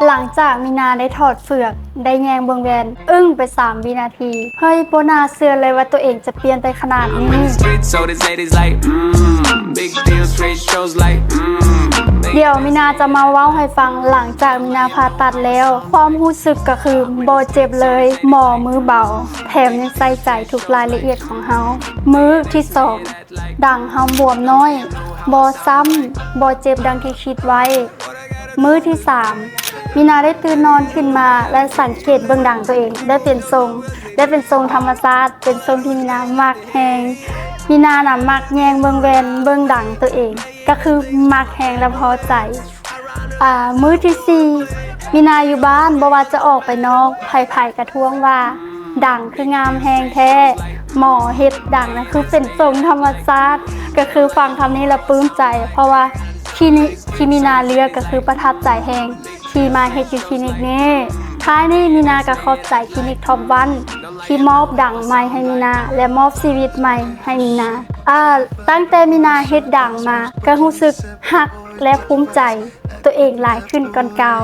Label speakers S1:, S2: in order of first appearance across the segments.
S1: หลังจากมีนาได้ถอดเฟือกได้แยงเบืองแวนอึ้งไป3 วินาทีเฮ้ยโบนาเชื่อเลยว่าตัวเองจะเปลี่ยนไปขนาดนี้เดี๋ยวมีนาจะมาเว้าให้ฟังหลังจากมีนาผ่าตัดแล้วความรู้สึกก็คือบ่เจ็บเลยหมอมือเบาแถมยังใส่ใจทุกรายละเอียดของเฮามือที่2ดังเฮาบวมน้อยบ่ซ้ำบ่เจ็บดังที่คิดไว้มือที่3มีนาได้ตื่นนอนขึ้นมาและสังเกตเบื้องดังตัวเองได้เป็นทรงธรรมชาติเป็นทรงที่มีนามักแฮงมีนาน่ะมักแยงเบื้องแวนเบื้องดังตัวเองก็คือมักแฮงและพอใจมื้อที่4มีนาอยู่บ้านบ่ว่าจะออกไปนอกไผกระท้วงว่าดังคืองามแฮงแท้หมอเฮ็ดดังนะคือเป็นทรงธรรมชาติก็คือฟังคำนี้แล้วปลื้มใจเพราะว่าที่มีนาเลือกก็คือประทับใจแฮงที่มาเฮ็ดอยู่คลินิกนี้ท้ายนี้มีนาก็ขอบใจคลินิกท็อปวันที่มอบดังใหม่ให้มีนาและมอบชีวิตใหม่ให้มีนาตั้งแต่มีนาเฮ็ดดังมาก็รู้สึกฮักและภูมิใจตัวเองหลายขึ้นก่อนเก่า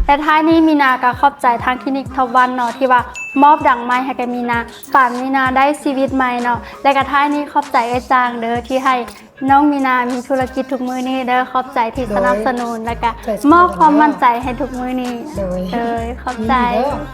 S1: และท้ายนี้มีนาก็ขอบใจทางคลินิกท็อปวันเนาะที่ว่ามอบดังใหม่ให้กับมีนาป่านมีนาได้ชีวิตใหม่เนาะและก็ท้ายนี้ขอบใจไอ้จางเด้อที่ให้น้องมีนามีธุรกิจทุกมื้อนี้เด้อขอบใจที่สนับสนุนแล้วก็มอบความมั่นใจให้ทุกมื้อนี้ขอบใจ